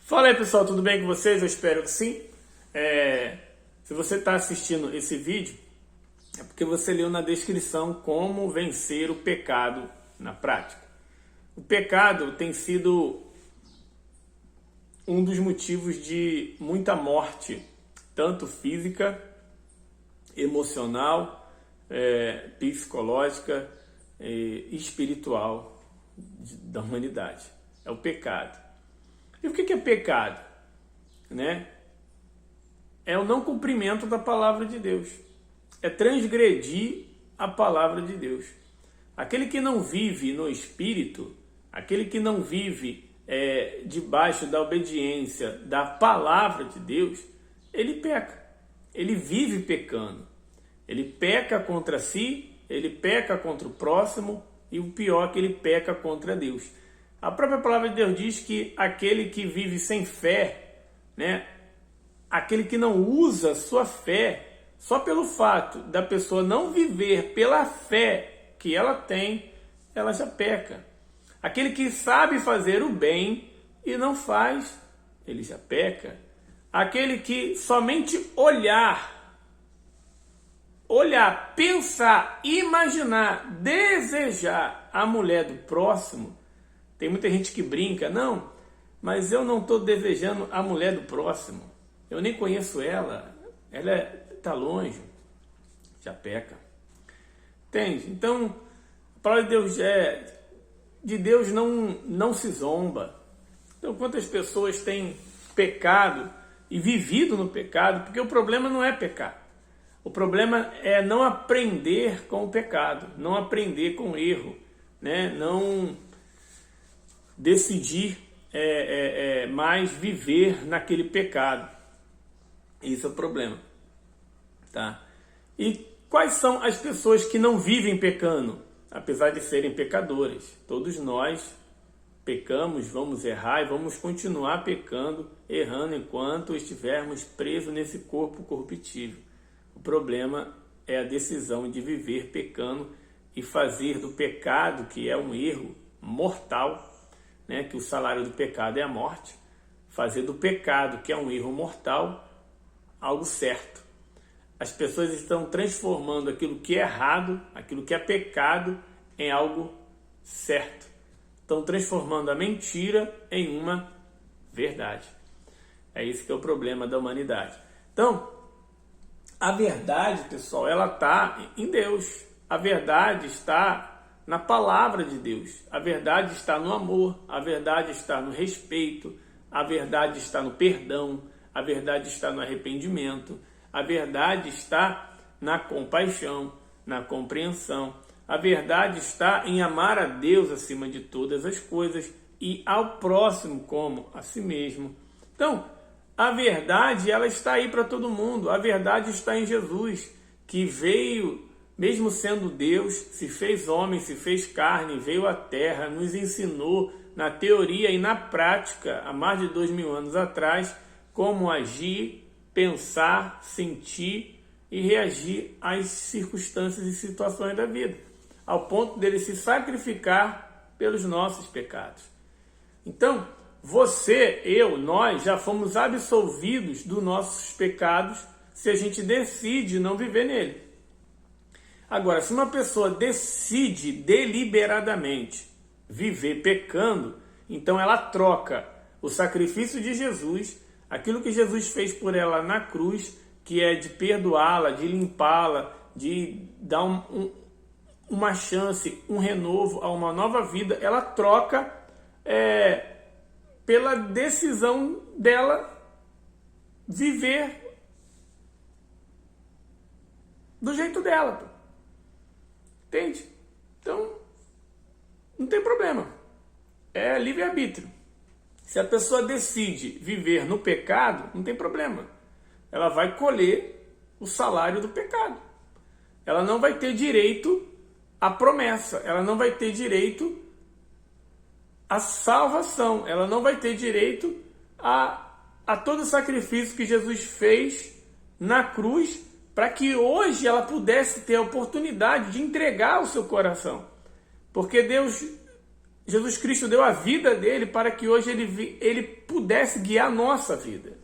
Fala aí, pessoal, tudo bem com vocês? Eu espero que sim. Se você está assistindo esse vídeo, é porque você leu na descrição como vencer o pecado na prática. O pecado tem sido um dos motivos de muita morte, tanto física, emocional, psicológica e espiritual da humanidade. É o pecado. E o que é pecado? É o não cumprimento da palavra de Deus. É transgredir a palavra de Deus. Aquele que não vive no Espírito, aquele que não vive debaixo da obediência da palavra de Deus, ele peca. Ele vive pecando. Ele peca contra si, ele peca contra o próximo e o pior é que ele peca contra Deus. A própria palavra de Deus diz que aquele que vive sem fé, aquele que não usa sua fé, só pelo fato da pessoa não viver pela fé que ela tem, ela já peca. Aquele que sabe fazer o bem e não faz, ele já peca. Aquele que somente olhar, pensar, imaginar, desejar a mulher do próximo. Tem muita gente que brinca, não, mas eu não estou desejando a mulher do próximo. Eu nem conheço ela está longe, já peca. Entende? Então, a palavra de Deus não se zomba. Então, quantas pessoas têm pecado e vivido no pecado, porque o problema não é pecar. O problema é não aprender com o pecado, não aprender com o erro, não decidir mais viver naquele pecado. Isso é o problema. Tá? E quais são as pessoas que não vivem pecando, apesar de serem pecadores? Todos nós pecamos, vamos errar e vamos continuar pecando, errando enquanto estivermos presos nesse corpo corruptível. O problema é a decisão de viver pecando e fazer do pecado, que é um erro mortal, que o salário do pecado é a morte, fazer do pecado, que é um erro mortal, algo certo. As pessoas estão transformando aquilo que é errado, aquilo que é pecado, em algo certo. Estão transformando a mentira em uma verdade. É isso que é o problema da humanidade. Então, a verdade, pessoal, ela está em Deus. A verdade está na palavra de Deus. A verdade está no amor, a verdade está no respeito, a verdade está no perdão, a verdade está no arrependimento, a verdade está na compaixão, na compreensão. A verdade está em amar a Deus acima de todas as coisas e ao próximo como a si mesmo. Então, a verdade, ela está aí para todo mundo. A verdade está em Jesus, que veio, mesmo sendo Deus, se fez homem, se fez carne, veio à terra, nos ensinou na teoria e na prática, há mais de 2000 anos atrás, como agir, pensar, sentir e reagir às circunstâncias e situações da vida, ao ponto dele se sacrificar pelos nossos pecados. Então, você, eu, nós já fomos absolvidos dos nossos pecados se a gente decide não viver nele. Agora, se uma pessoa decide deliberadamente viver pecando, então ela troca o sacrifício de Jesus, aquilo que Jesus fez por ela na cruz, que é de perdoá-la, de limpá-la, de dar uma chance, um renovo a uma nova vida, ela troca pela decisão dela viver do jeito dela. Entende? Então, não tem problema. É livre-arbítrio. Se a pessoa decide viver no pecado, não tem problema. Ela vai colher o salário do pecado. Ela não vai ter direito à promessa. Ela não vai ter direito à salvação. Ela não vai ter direito a todo o sacrifício que Jesus fez na cruz para que hoje ela pudesse ter a oportunidade de entregar o seu coração. Porque Deus Jesus Cristo deu a vida dele para que hoje ele pudesse guiar a nossa vida.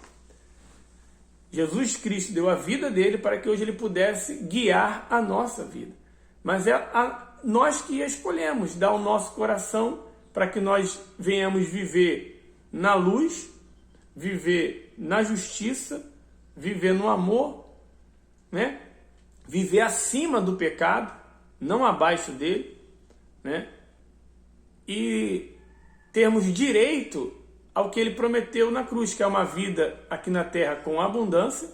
Jesus Cristo deu a vida dele para que hoje ele pudesse guiar a nossa vida. Mas é nós que escolhemos dar o nosso coração para que nós venhamos viver na luz, viver na justiça, viver no amor, né? Viver acima do pecado, não abaixo dele, né? E termos direito ao que ele prometeu na cruz, que é uma vida aqui na terra com abundância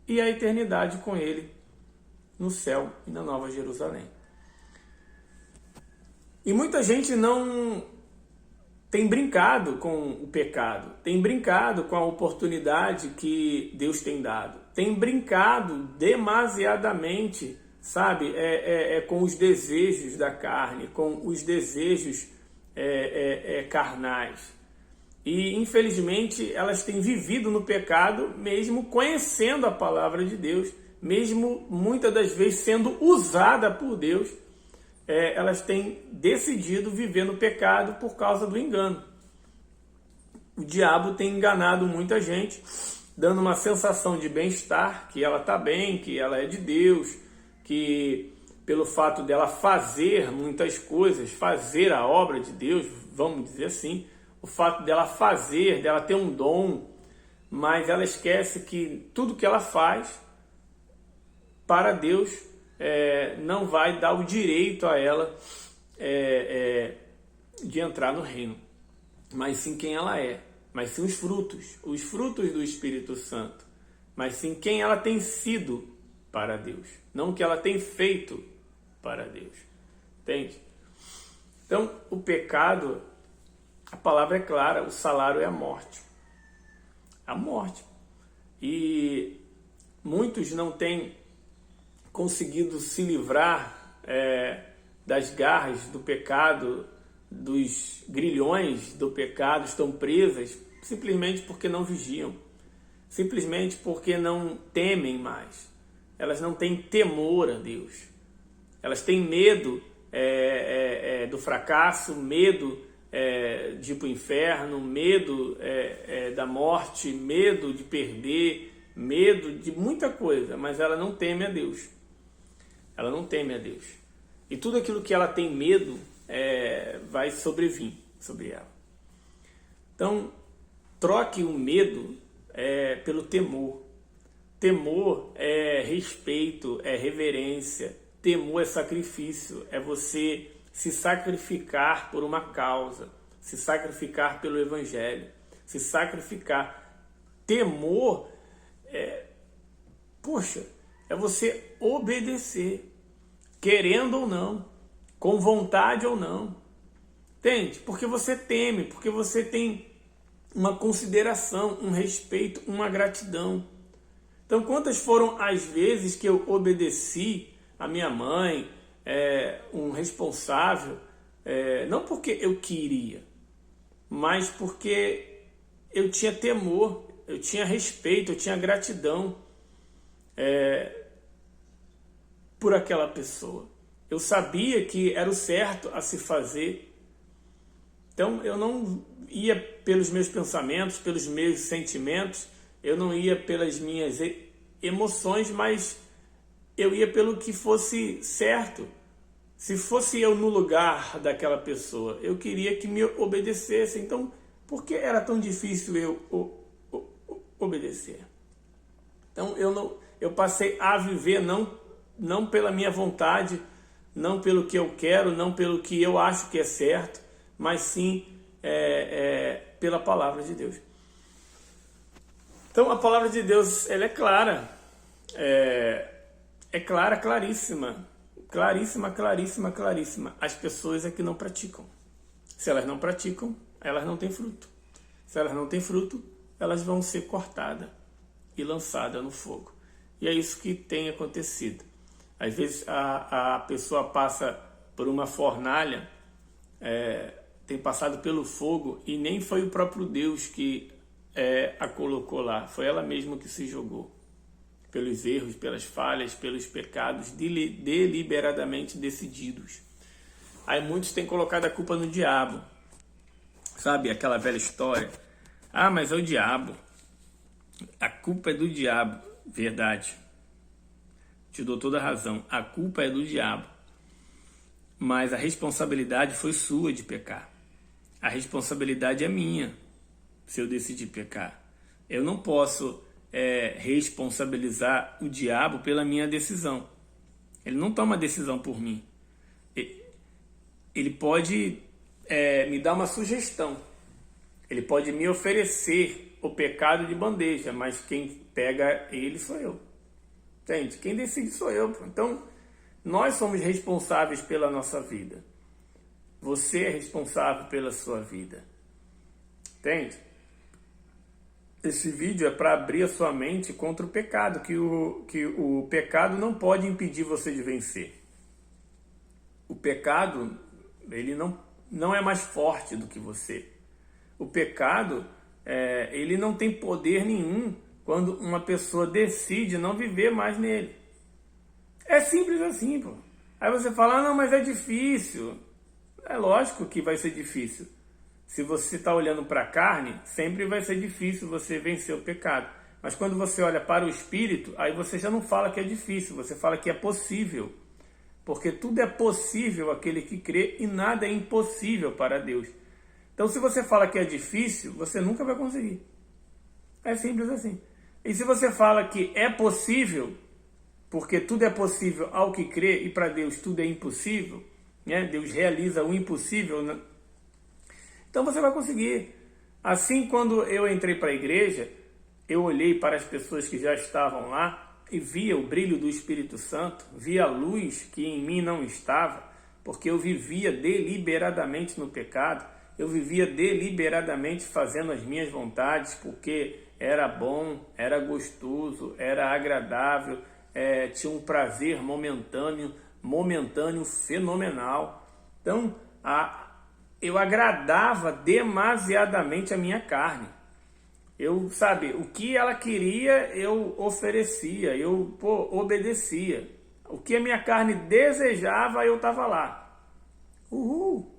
e a eternidade com ele no céu e na Nova Jerusalém. E muita gente não tem brincado com o pecado, tem brincado com a oportunidade que Deus tem dado, tem brincado demasiadamente, sabe, com os desejos da carne, com os desejos carnais. E, infelizmente, elas têm vivido no pecado, mesmo conhecendo a palavra de Deus, mesmo muitas das vezes sendo usada por Deus, elas têm decidido viver no pecado por causa do engano. O diabo tem enganado muita gente, dando uma sensação de bem-estar, que ela está bem, que ela é de Deus, que pelo fato dela fazer muitas coisas, fazer a obra de Deus, vamos dizer assim, o fato dela fazer, dela ter um dom, mas ela esquece que tudo que ela faz para Deus não vai dar o direito a ela de entrar no reino, mas sim quem ela é, mas sim os frutos do Espírito Santo, mas sim quem ela tem sido para Deus, não o que ela tem feito para Deus, entende? Então, o pecado, a palavra é clara, o salário é a morte. A morte. E muitos não têm conseguido se livrar das garras do pecado, dos grilhões do pecado, estão presas simplesmente porque não vigiam, simplesmente porque não temem mais. Elas não têm temor a Deus. Elas têm medo do fracasso, medo de ir para o inferno, medo da morte, medo de perder, medo de muita coisa, mas ela não teme a Deus. Ela não teme a Deus. E tudo aquilo que ela tem medo vai sobrevir sobre ela. Então, troque o medo pelo temor. Temor é respeito, é reverência. Temor é sacrifício, é você se sacrificar por uma causa, se sacrificar pelo Evangelho, se sacrificar. Temor é você obedecer, querendo ou não, com vontade ou não. Entende? Porque você teme, porque você tem uma consideração, um respeito, uma gratidão. Então, quantas foram as vezes que eu obedeci a minha mãe, um responsável, não porque eu queria, mas porque eu tinha temor, eu tinha respeito, eu tinha gratidão por aquela pessoa. Eu sabia que era o certo a se fazer. Então eu não ia pelos meus pensamentos, pelos meus sentimentos, eu não ia pelas minhas emoções, mas eu ia pelo que fosse certo. Se fosse eu no lugar daquela pessoa, eu queria que me obedecesse. Então, por que era tão difícil eu obedecer? Então, eu passei a viver não pela minha vontade, não pelo que eu quero, não pelo que eu acho que é certo, mas sim pela palavra de Deus. Então, a palavra de Deus, ela é clara. É clara, claríssima. Claríssima, claríssima, claríssima. As pessoas é que não praticam. Se elas não praticam, elas não têm fruto. Se elas não têm fruto, elas vão ser cortadas e lançadas no fogo. E é isso que tem acontecido. Às vezes a pessoa passa por uma fornalha, tem passado pelo fogo e nem foi o próprio Deus que a colocou lá. Foi ela mesma que se jogou. Pelos erros, pelas falhas, pelos pecados deliberadamente decididos. Aí muitos têm colocado a culpa no diabo. Sabe aquela velha história? Ah, mas é o diabo. A culpa é do diabo. Verdade. Te dou toda a razão. A culpa é do diabo. Mas a responsabilidade foi sua de pecar. A responsabilidade é minha se eu decidir pecar. Eu não posso responsabilizar o diabo pela minha decisão. Ele não toma decisão por mim. Ele pode me dar uma sugestão. Ele pode me oferecer o pecado de bandeja, mas quem pega ele sou eu. Entende? Quem decide sou eu. Então, nós somos responsáveis pela nossa vida. Você é responsável pela sua vida. Entende? Esse vídeo é para abrir a sua mente contra o pecado, que o pecado não pode impedir você de vencer. O pecado, ele não é mais forte do que você. O pecado, ele não tem poder nenhum quando uma pessoa decide não viver mais nele. É simples assim, pô. Aí você fala, não, mas é difícil. É lógico que vai ser difícil. Se você está olhando para a carne, sempre vai ser difícil você vencer o pecado. Mas quando você olha para o Espírito, aí você já não fala que é difícil, você fala que é possível. Porque tudo é possível àquele que crê e nada é impossível para Deus. Então, se você fala que é difícil, você nunca vai conseguir. É simples assim. E se você fala que é possível, porque tudo é possível ao que crê e para Deus tudo é impossível, né? Deus realiza o impossível, né? Então você vai conseguir. Assim, quando eu entrei para a igreja, eu olhei para as pessoas que já estavam lá e via o brilho do Espírito Santo, via a luz que em mim não estava, porque eu vivia deliberadamente no pecado, eu vivia deliberadamente fazendo as minhas vontades, porque era bom, era gostoso, era agradável, tinha um prazer momentâneo, fenomenal. Então, eu agradava demasiadamente a minha carne. O que ela queria, eu oferecia, eu obedecia. O que a minha carne desejava, eu estava lá. Uhul!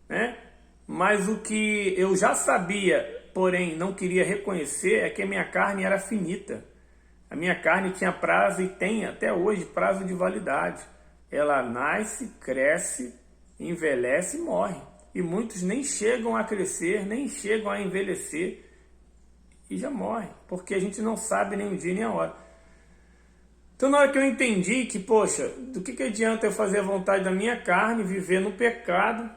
Né? Mas o que eu já sabia, porém não queria reconhecer, é que a minha carne era finita. A minha carne tinha prazo e tem até hoje prazo de validade. Ela nasce, cresce, envelhece e morre. E muitos nem chegam a crescer, nem chegam a envelhecer e já morrem, porque a gente não sabe nem o dia nem a hora. Então, na hora que eu entendi que, poxa, do que adianta eu fazer a vontade da minha carne, viver no pecado,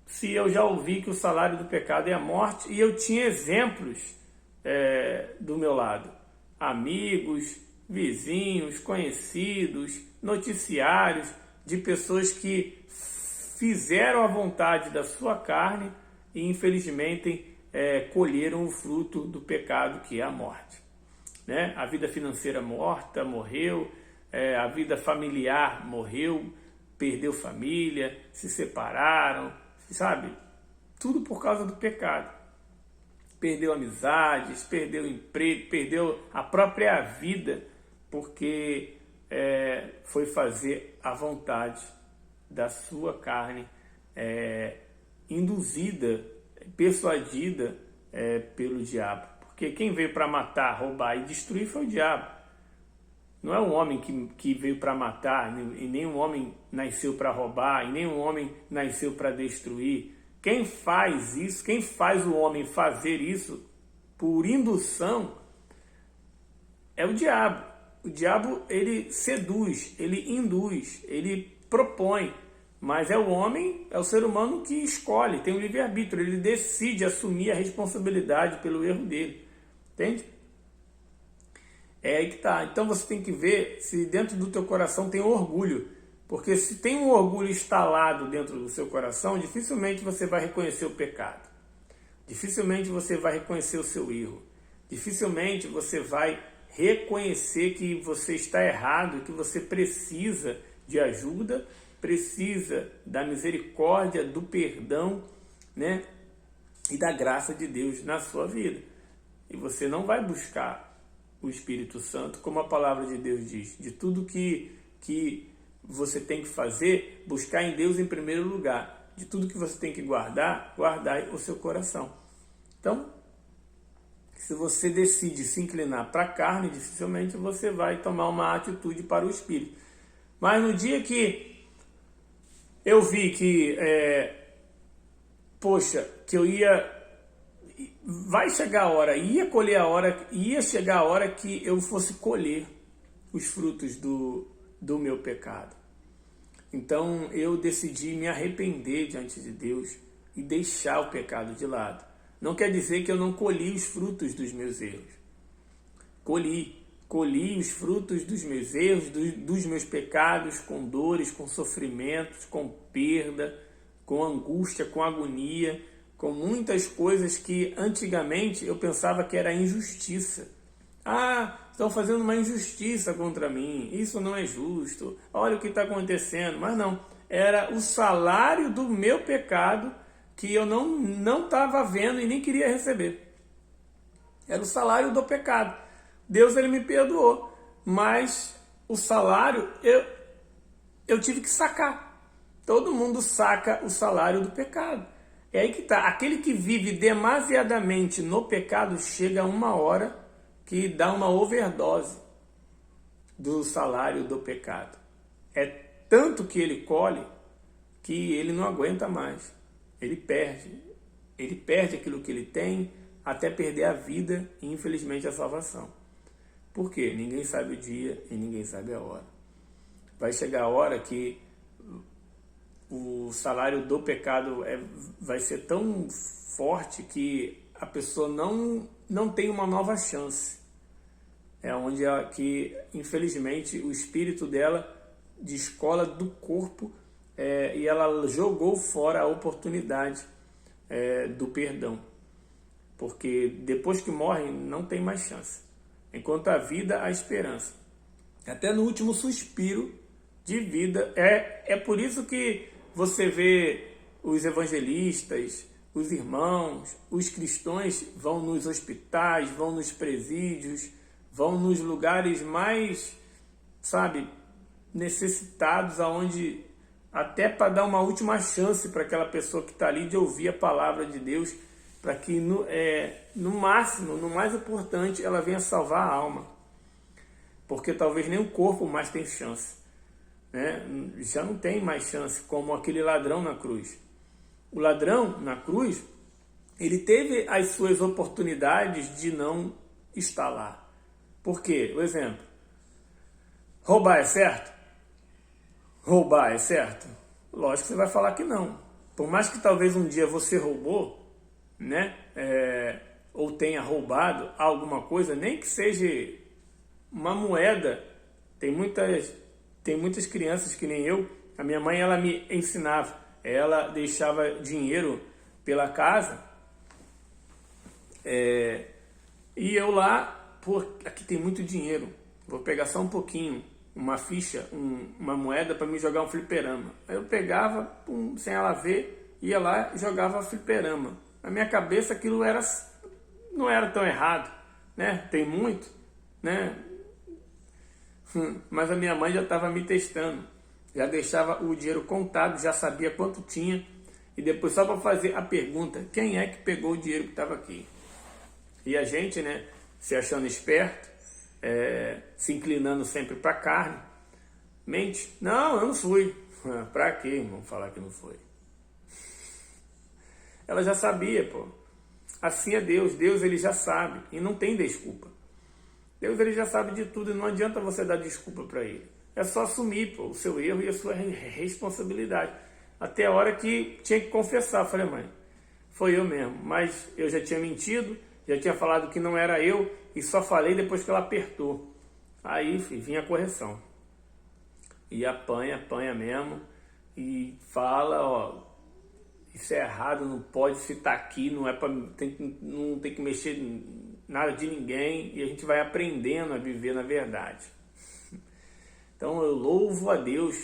se eu já ouvi que o salário do pecado é a morte, e eu tinha exemplos do meu lado. Amigos, vizinhos, conhecidos, noticiários de pessoas que fizeram a vontade da sua carne e infelizmente colheram o fruto do pecado, que é a morte. Né? A vida financeira morreu, a vida familiar morreu, perdeu família, se separaram, sabe? Tudo por causa do pecado. Perdeu amizades, perdeu emprego, perdeu a própria vida, porque foi fazer a vontade da sua carne, induzida, persuadida pelo diabo. Porque quem veio para matar, roubar e destruir foi o diabo. Não é um homem que veio para matar, e nem um homem nasceu para roubar, e nem um homem nasceu para destruir. Quem faz isso, quem faz o homem fazer isso por indução é o diabo. O diabo, ele seduz, ele induz, ele propõe. Mas é o homem, é o ser humano que escolhe, tem um livre-arbítrio, ele decide assumir a responsabilidade pelo erro dele. Entende? É aí que tá. Então você tem que ver se dentro do teu coração tem orgulho. Porque se tem um orgulho instalado dentro do seu coração, dificilmente você vai reconhecer o pecado. Dificilmente você vai reconhecer o seu erro. Dificilmente você vai reconhecer que você está errado, que você precisa de ajuda, precisa da misericórdia, do perdão, né? E da graça de Deus na sua vida. E você não vai buscar o Espírito Santo, como a palavra de Deus diz, de tudo que você tem que fazer, buscar em Deus em primeiro lugar. De tudo que você tem que guardar, guardai o seu coração. Então, se você decide se inclinar para a carne, dificilmente você vai tomar uma atitude para o espírito. Mas no dia que eu vi que, que eu ia... Vai chegar a hora, ia chegar a hora que eu fosse colher os frutos do meu pecado. Então eu decidi me arrepender diante de Deus e deixar o pecado de lado. Não quer dizer que eu não colhi os frutos dos meus erros. Colhi os frutos dos meus erros, dos meus pecados, com dores, com sofrimentos, com perda, com angústia, com agonia, com muitas coisas que antigamente eu pensava que era injustiça. Estão fazendo uma injustiça contra mim, isso não é justo, olha o que está acontecendo. Mas não, era o salário do meu pecado que eu não estava vendo e nem queria receber. Era o salário do pecado. Deus, ele me perdoou, mas o salário eu tive que sacar. Todo mundo saca o salário do pecado. É aí que está. Aquele que vive demasiadamente no pecado, chega a uma hora que dá uma overdose do salário do pecado. É tanto que ele colhe que ele não aguenta mais. Ele perde aquilo que ele tem, até perder a vida e infelizmente a salvação. Por quê? Ninguém sabe o dia e ninguém sabe a hora. Vai chegar a hora que o salário do pecado vai ser tão forte que a pessoa não tem uma nova chance. É onde que, infelizmente, o espírito dela descola do corpo e ela jogou fora a oportunidade do perdão. Porque depois que morre, não tem mais chance. Enquanto há vida, há esperança. Até no último suspiro de vida. É por isso que você vê os evangelistas, os irmãos, os cristãos vão nos hospitais, vão nos presídios, vão nos lugares mais, necessitados, aonde até para dar uma última chance para aquela pessoa que está ali de ouvir a palavra de Deus, para que no máximo, no mais importante, ela venha salvar a alma. Porque talvez nem o corpo mais tem chance. Né? Já não tem mais chance, como aquele ladrão na cruz. O ladrão na cruz, ele teve as suas oportunidades de não estar lá. Por quê? O exemplo. Roubar é certo? Roubar é certo? Lógico que você vai falar que não. Por mais que talvez um dia você roubou, né? Ou tenha roubado alguma coisa, nem que seja uma moeda. Tem muitas crianças que nem eu. A minha mãe, ela me ensinava. Ela deixava dinheiro pela casa. E eu lá, aqui tem muito dinheiro. Vou pegar só um pouquinho, uma ficha, uma moeda para me jogar um fliperama. Aí eu pegava, sem ela ver, ia lá e jogava fliperama. Na minha cabeça aquilo não era tão errado, né? Tem muito, né? Mas a minha mãe já estava me testando, já deixava o dinheiro contado, já sabia quanto tinha, e depois só para fazer a pergunta, quem é que pegou o dinheiro que estava aqui? E a gente, né, se achando esperto, se inclinando sempre para a carne, mente, não, eu não fui. Para quê, irmão, falar que não foi? Ela já sabia, pô. Assim é Deus, ele já sabe, e não tem desculpa. Deus, ele já sabe de tudo e não adianta você dar desculpa para ele. É só assumir, pô, o seu erro e a sua responsabilidade. Até a hora que tinha que confessar. Falei, mãe, foi eu mesmo. Mas eu já tinha mentido, já tinha falado que não era eu e só falei depois que ela apertou. Aí, filho, vinha a correção. E apanha mesmo e fala, ó, isso é errado, não pode, se tá aqui, não tem que mexer nada de ninguém, e a gente vai aprendendo a viver na verdade. Então eu louvo a Deus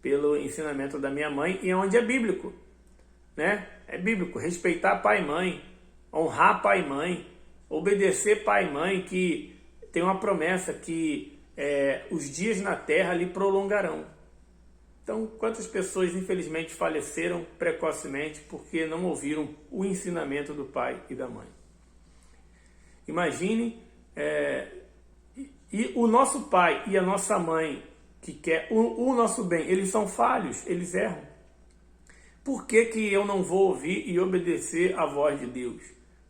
pelo ensinamento da minha mãe, e onde é bíblico, né? É bíblico, respeitar pai e mãe, honrar pai e mãe, obedecer pai e mãe, que tem uma promessa que os dias na terra lhe prolongarão. Então, quantas pessoas infelizmente faleceram precocemente porque não ouviram o ensinamento do pai e da mãe? Imagine, e o nosso pai e a nossa mãe, que quer o nosso bem, eles são falhos, eles erram. Por que que eu não vou ouvir e obedecer a voz de Deus?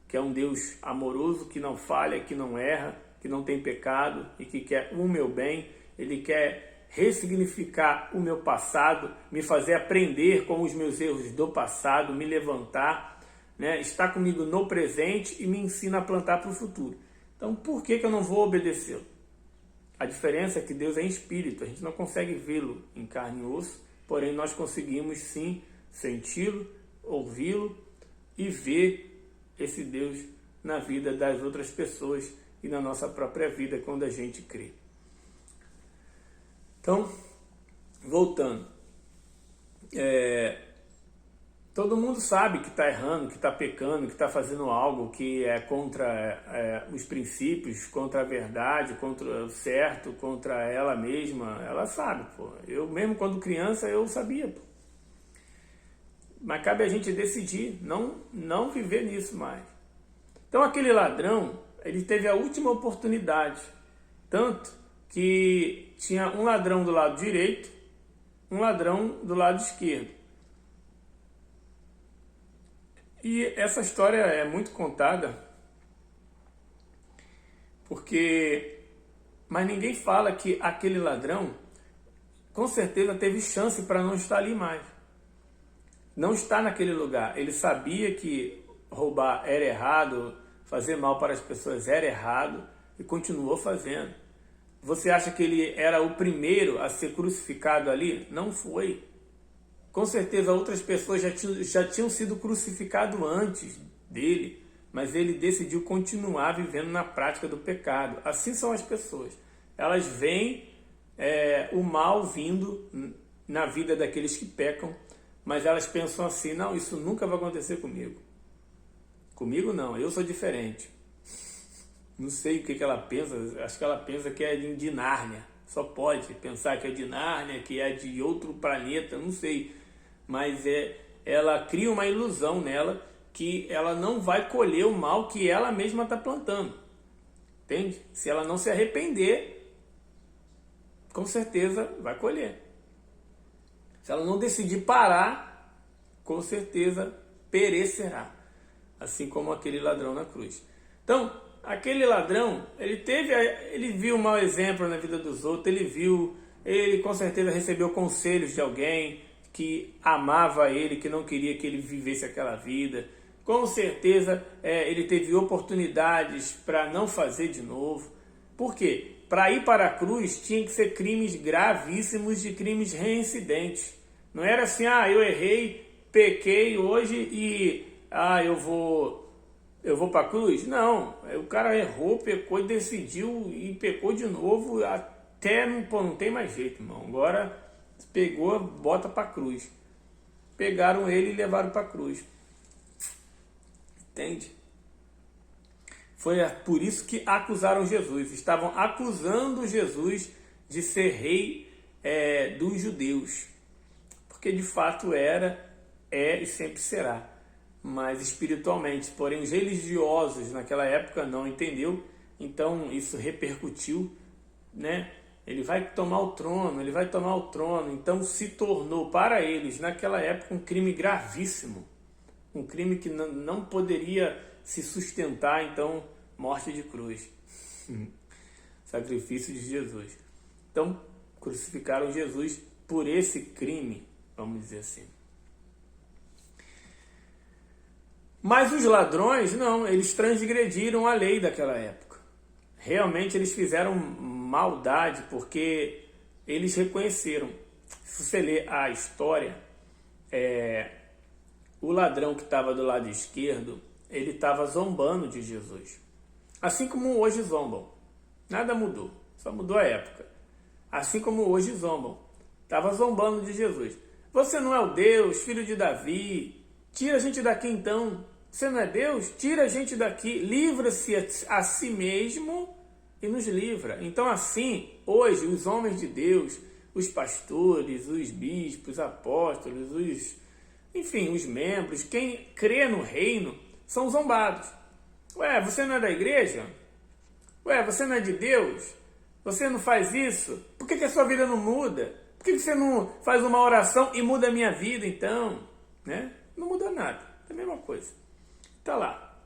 Que é um Deus amoroso, que não falha, que não erra, que não tem pecado e que quer o meu bem. Ele quer ressignificar o meu passado, me fazer aprender com os meus erros do passado, me levantar, né? Está comigo no presente e me ensina a plantar para o futuro. Então, por que que eu não vou obedecê-lo? A diferença é que Deus é em espírito, a gente não consegue vê-lo em carne e osso, porém nós conseguimos sim senti-lo, ouvi-lo e ver esse Deus na vida das outras pessoas e na nossa própria vida quando a gente crê. Então, voltando, todo mundo sabe que está errando, que está pecando, que está fazendo algo que é contra os princípios, contra a verdade, contra o certo, contra ela mesma. Ela sabe, pô. Eu mesmo quando criança eu sabia, pô. Mas cabe a gente decidir não viver nisso mais. Então aquele ladrão, ele teve a última oportunidade, tanto que tinha um ladrão do lado direito, um ladrão do lado esquerdo. E essa história é muito contada, mas ninguém fala que aquele ladrão, com certeza, teve chance para não estar ali mais. Não está naquele lugar. Ele sabia que roubar era errado, fazer mal para as pessoas era errado e continuou fazendo. Você acha que ele era o primeiro a ser crucificado ali? Não foi. Com certeza outras pessoas já tinham sido crucificadas antes dele, mas ele decidiu continuar vivendo na prática do pecado. Assim são as pessoas. Elas veem o mal vindo na vida daqueles que pecam, mas elas pensam assim: não, isso nunca vai acontecer comigo. Comigo não, eu sou diferente. Não sei o que ela pensa, acho que ela pensa que é de Nárnia. Só pode pensar que é de Nárnia, que é de outro planeta, não sei. Mas ela cria uma ilusão nela que ela não vai colher o mal que ela mesma está plantando. Entende? Se ela não se arrepender, com certeza vai colher. Se ela não decidir parar, com certeza perecerá. Assim como aquele ladrão na cruz. Então, aquele ladrão, ele viu um mau exemplo na vida dos outros, ele com certeza recebeu conselhos de alguém que amava ele, que não queria que ele vivesse aquela vida. Com certeza ele teve oportunidades para não fazer de novo. Por quê? Para ir para a cruz tinha que ser crimes gravíssimos, de crimes reincidentes. Não era assim: eu errei, pequei hoje e eu vou para a cruz. Não, o cara errou, pecou e decidiu e pecou de novo até não tem mais jeito, irmão. Agora pegou, bota para a cruz. Pegaram ele e levaram para a cruz. Entende? Foi por isso que acusaram Jesus. Estavam acusando Jesus de ser rei dos judeus. Porque de fato é e sempre será. Mas espiritualmente, porém os religiosos naquela época não entendeu. Então isso repercutiu, né? Ele vai tomar o trono. Então se tornou para eles naquela época um crime gravíssimo. Um crime que não poderia se sustentar, então, morte de cruz. Sacrifício de Jesus. Então, crucificaram Jesus por esse crime, vamos dizer assim. Mas os ladrões, não, eles transgrediram a lei daquela época. Realmente eles fizeram maldade, porque eles reconheceram. Se você ler a história, o ladrão que estava do lado esquerdo, ele estava zombando de Jesus. Assim como hoje zombam. Nada mudou, só mudou a época. Assim como hoje zombam. Estava zombando de Jesus. Você não é o Deus, filho de Davi. Tira a gente daqui então. Você não é Deus? Tira a gente daqui. Livra-se a si mesmo e nos livra. Então assim, hoje, os homens de Deus, os pastores, os bispos, apóstolos, os membros, quem crê no reino, são zombados. Ué, você não é da igreja? Ué, você não é de Deus? Você não faz isso? Por que a sua vida não muda? Por que você não faz uma oração e muda a minha vida, então? Né? Não muda nada. É a mesma coisa. Tá lá,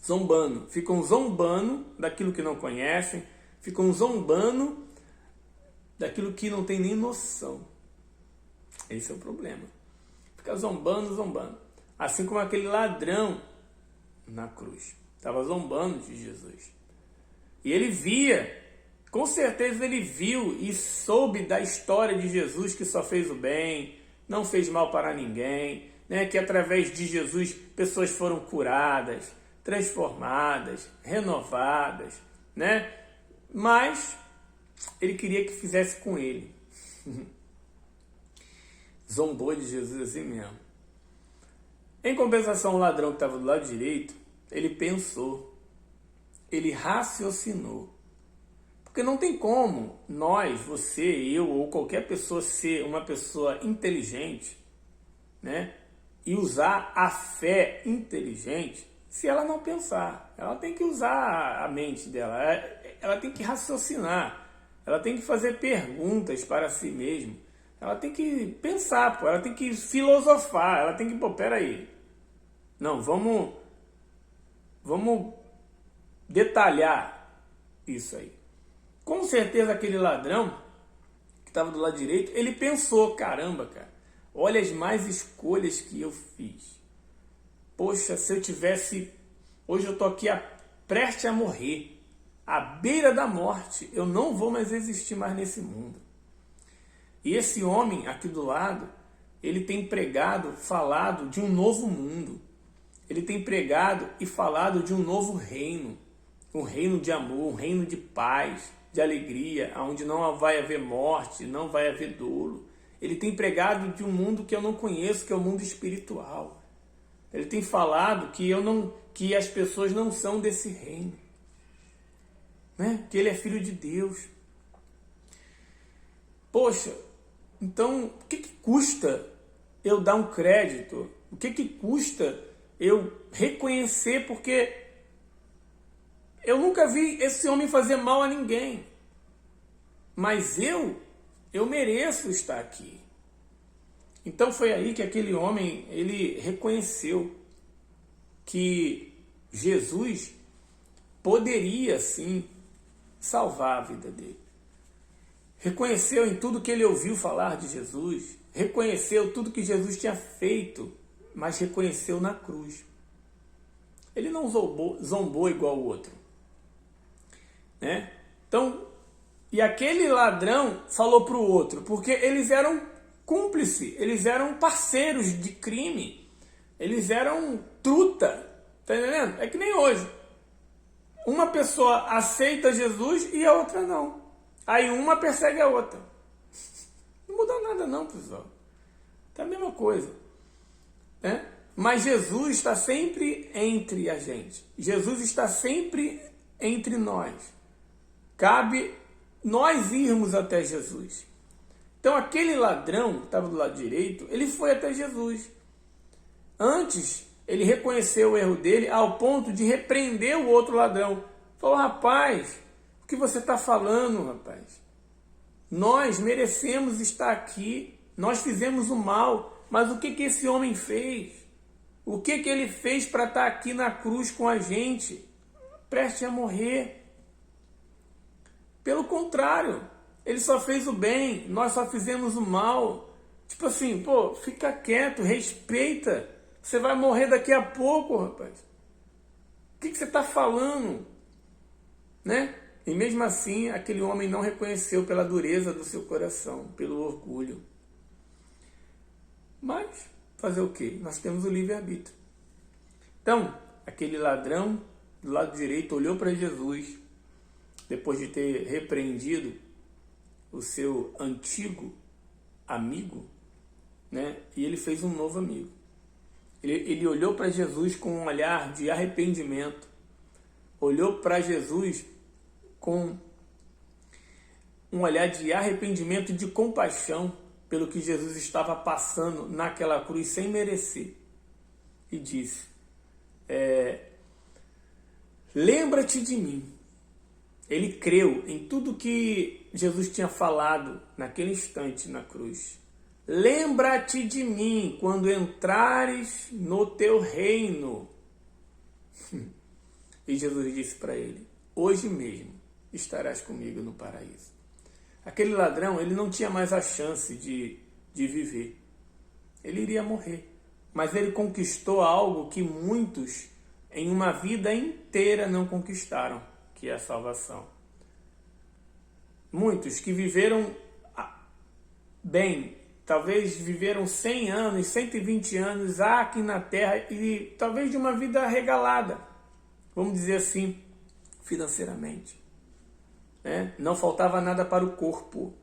zombando. Ficam zombando daquilo que não conhecem. Ficam zombando daquilo que não tem nem noção. Esse é o problema. Fica zombando, zombando. Assim como aquele ladrão na cruz. Estava zombando de Jesus. E ele via, com certeza ele viu e soube da história de Jesus, que só fez o bem, não fez mal para ninguém, né? Que através de Jesus pessoas foram curadas, transformadas, renovadas, né? Mas ele queria que fizesse com ele. Zombou de Jesus assim mesmo. Em compensação, o ladrão que estava do lado direito, ele pensou, ele raciocinou. Porque não tem como nós, você, eu ou qualquer pessoa ser uma pessoa inteligente, né? E usar a fé inteligente se ela não pensar. Ela tem que usar a mente dela, ela tem que raciocinar, ela tem que fazer perguntas para si mesma, ela tem que pensar, ela tem que filosofar, ela tem que, peraí, não, vamos detalhar isso aí. Com certeza aquele ladrão que estava do lado direito, ele pensou, caramba, cara, olha as más escolhas que eu fiz. Poxa, se eu tivesse... Hoje eu estou aqui prestes a morrer, à beira da morte. Eu não vou mais existir mais nesse mundo. E esse homem aqui do lado, ele tem pregado, falado de um novo mundo. Ele tem pregado e falado de um novo reino. Um reino de amor, um reino de paz, de alegria, onde não vai haver morte, não vai haver dolo. Ele tem pregado de um mundo que eu não conheço, que é o mundo espiritual. Ele tem falado que as pessoas não são desse reino, né? Que ele é filho de Deus. Poxa, então o que custa eu dar um crédito? O que custa eu reconhecer? Porque eu nunca vi esse homem fazer mal a ninguém. Mas eu mereço estar aqui. Então foi aí que aquele homem, ele reconheceu que Jesus poderia sim salvar a vida dele. Reconheceu em tudo que ele ouviu falar de Jesus, reconheceu tudo que Jesus tinha feito, mas reconheceu na cruz. Ele não zombou igual o outro, né? Então, e aquele ladrão falou para o outro, porque eles eram cúmplices, eles eram parceiros de crime, eles eram truta, tá entendendo? É que nem hoje. Uma pessoa aceita Jesus e a outra não. Aí uma persegue a outra. Não muda nada não, pessoal. Tá a mesma coisa, né? Mas Jesus está sempre entre a gente. Jesus está sempre entre nós. Cabe nós irmos até Jesus. Então aquele ladrão que estava do lado direito, ele foi até Jesus. Antes, ele reconheceu o erro dele ao ponto de repreender o outro ladrão. Falou, rapaz, o que você está falando, rapaz? Nós merecemos estar aqui, nós fizemos o mal, mas o que esse homem fez? O que ele fez para estar aqui na cruz com a gente, prestes a morrer? Pelo contrário, ele só fez o bem, nós só fizemos o mal. Tipo assim, fica quieto, respeita. Você vai morrer daqui a pouco, rapaz. O que você está falando? Né? E mesmo assim, aquele homem não reconheceu pela dureza do seu coração, pelo orgulho. Mas, fazer o quê? Nós temos o livre-arbítrio. Então, aquele ladrão do lado direito olhou para Jesus, depois de ter repreendido o seu antigo amigo, né? E ele fez um novo amigo. Ele olhou para Jesus com um olhar de arrependimento, olhou para Jesus com um olhar de arrependimento e de compaixão pelo que Jesus estava passando naquela cruz sem merecer. E disse, lembra-te de mim. Ele creu em tudo que Jesus tinha falado naquele instante na cruz. Lembra-te de mim quando entrares no teu reino. E Jesus disse para ele, hoje mesmo estarás comigo no paraíso. Aquele ladrão, ele não tinha mais a chance de viver. Ele iria morrer. Mas ele conquistou algo que muitos em uma vida inteira não conquistaram, que é a salvação. Muitos que viveram bem, talvez viveram 100 anos, 120 anos aqui na terra e talvez de uma vida regalada, vamos dizer assim, financeiramente. Não faltava nada para o corpo,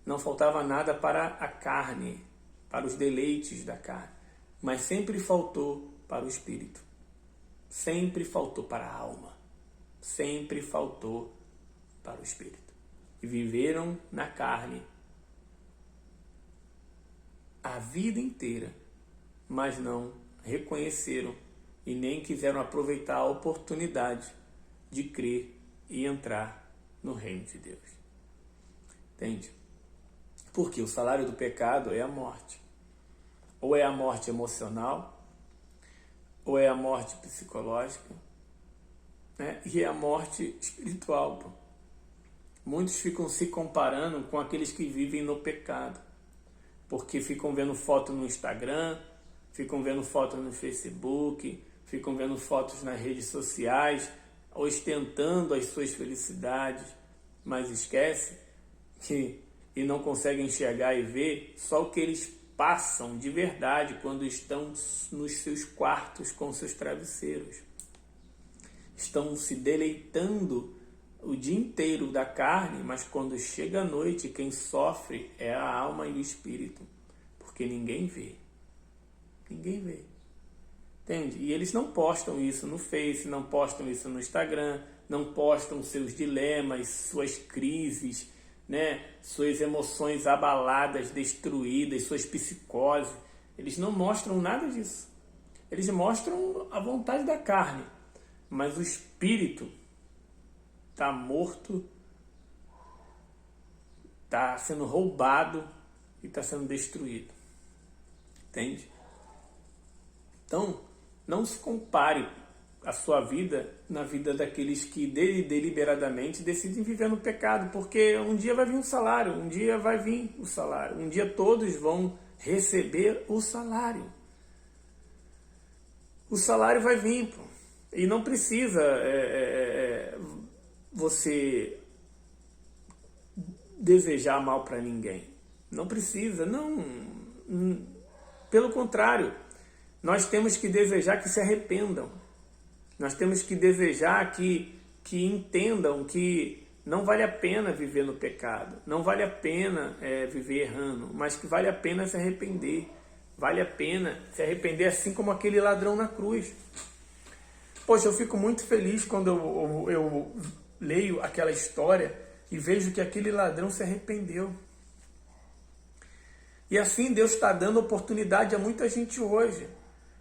não faltava nada para a carne, para os deleites da carne, mas sempre faltou para o espírito, sempre faltou para a alma, sempre faltou para o espírito. E viveram na carne a vida inteira, mas não reconheceram e nem quiseram aproveitar a oportunidade de crer e entrar no reino de Deus. Entende? Porque o salário do pecado é a morte. Ou é a morte emocional, ou é a morte psicológica, e é a morte espiritual. Pô. Muitos ficam se comparando com aqueles que vivem no pecado, porque ficam vendo foto no Instagram, ficam vendo foto no Facebook, ficam vendo fotos nas redes sociais, ostentando as suas felicidades, mas esquece que e não conseguem enxergar e ver só o que eles passam de verdade quando estão nos seus quartos com seus travesseiros. Estão se deleitando o dia inteiro da carne, mas quando chega a noite, quem sofre é a alma e o espírito, porque ninguém vê. Ninguém vê. Entende? E eles não postam isso no Face, não postam isso no Instagram, não postam seus dilemas, suas crises, suas emoções abaladas, destruídas, suas psicoses. Eles não mostram nada disso. Eles mostram a vontade da carne, mas o espírito está morto, está sendo roubado e está sendo destruído. Entende? Então, não se compare a sua vida na vida daqueles que deliberadamente decidem viver no pecado, porque um dia vai vir um salário, um dia vai vir o salário, um dia todos vão receber o salário. O salário vai vir, pô. E não precisa você desejar mal para ninguém. Não precisa, não. Pelo contrário, nós temos que desejar que se arrependam. Nós temos que desejar que entendam que não vale a pena viver no pecado, não vale a pena viver errando, mas que vale a pena se arrepender. Vale a pena se arrepender assim como aquele ladrão na cruz. Poxa, eu fico muito feliz quando eu leio aquela história e vejo que aquele ladrão se arrependeu. E assim Deus está dando oportunidade a muita gente hoje.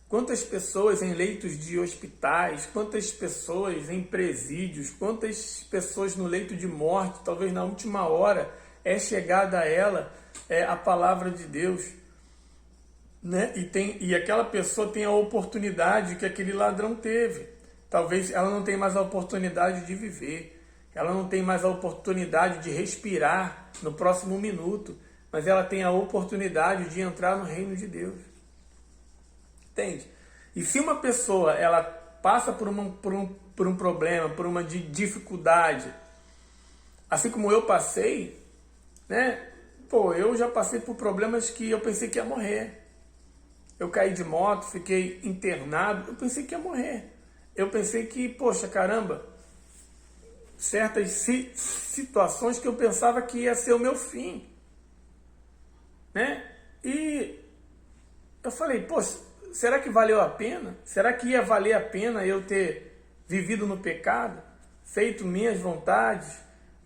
Quantas pessoas em leitos de hospitais, quantas pessoas em presídios, quantas pessoas no leito de morte, talvez na última hora, é chegada a ela a palavra de Deus. E aquela pessoa tem a oportunidade que aquele ladrão teve. Talvez ela não tenha mais a oportunidade de viver, ela não tem mais a oportunidade de respirar no próximo minuto, mas ela tem a oportunidade de entrar no reino de Deus. Entende? E se uma pessoa ela passa por um problema, por uma dificuldade, assim como eu passei, eu já passei por problemas que eu pensei que ia morrer. Eu caí de moto, fiquei internado, eu pensei que ia morrer. Eu pensei que, poxa, caramba, certas situações que eu pensava que ia ser o meu fim. E eu falei, poxa, será que valeu a pena? Será que ia valer a pena eu ter vivido no pecado, feito minhas vontades,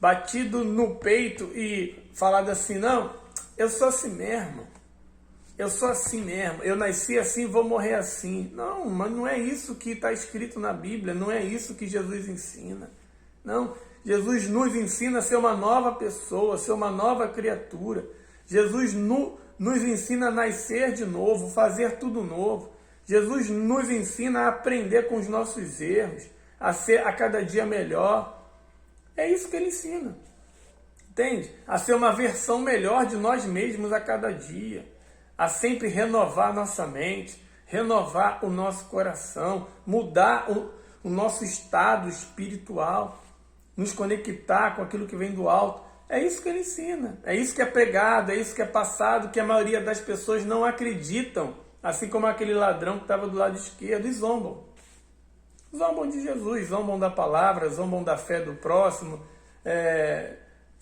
batido no peito e falado assim, não, eu sou assim mesmo, eu sou assim mesmo, eu nasci assim, vou morrer assim. Não, mas não é isso que está escrito na Bíblia, não é isso que Jesus ensina. Não, Jesus nos ensina a ser uma nova pessoa, a ser uma nova criatura. Jesus nos ensina a nascer de novo, fazer tudo novo. Jesus nos ensina a aprender com os nossos erros, a ser a cada dia melhor. É isso que ele ensina, entende? A ser uma versão melhor de nós mesmos a cada dia, a sempre renovar nossa mente, renovar o nosso coração, mudar o nosso estado espiritual, nos conectar com aquilo que vem do alto. É isso que ele ensina, é isso que é pregado, é isso que é passado, que a maioria das pessoas não acreditam, assim como aquele ladrão que estava do lado esquerdo, e zombam. Zombam de Jesus, zombam da palavra, zombam da fé do próximo,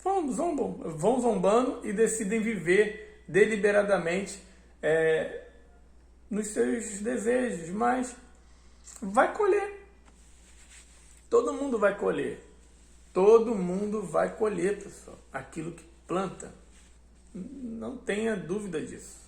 vão zombando e decidem viver deliberadamente nos seus desejos, mas vai colher. Todo mundo vai colher. Todo mundo vai colher, pessoal, aquilo que planta. Não tenha dúvida disso.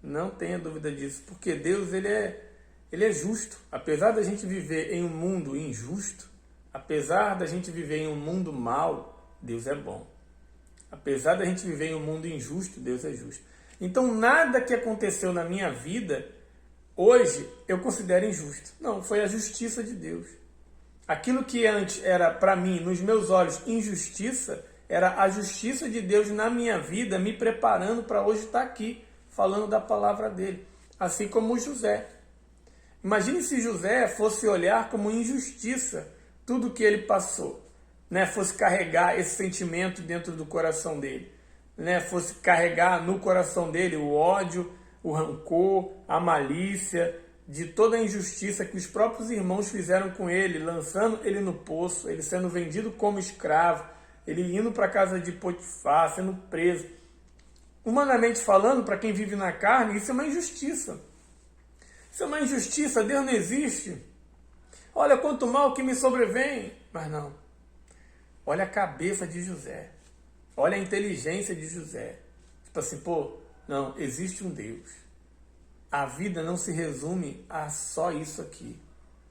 Não tenha dúvida disso, porque Deus, ele é justo. Apesar da gente viver em um mundo injusto, apesar da gente viver em um mundo mau, Deus é bom. Apesar da gente viver em um mundo injusto, Deus é justo. Então, nada que aconteceu na minha vida, hoje, eu considero injusto. Não, foi a justiça de Deus. Aquilo que antes era, para mim, nos meus olhos, injustiça, era a justiça de Deus na minha vida, me preparando para hoje estar aqui, falando da palavra dele. Assim como José. Imagine se José fosse olhar como injustiça tudo que ele passou, né? Fosse carregar esse sentimento dentro do coração dele, né? Fosse carregar no coração dele o ódio, o rancor, a malícia, de toda a injustiça que os próprios irmãos fizeram com ele, lançando ele no poço, ele sendo vendido como escravo, ele indo para a casa de Potifar, sendo preso. Humanamente falando, para quem vive na carne, isso é uma injustiça. Isso é uma injustiça, Deus não existe. Olha quanto mal que me sobrevém. Mas não. Olha a cabeça de José. Olha a inteligência de José. Tipo assim, não, existe um Deus. A vida não se resume a só isso aqui.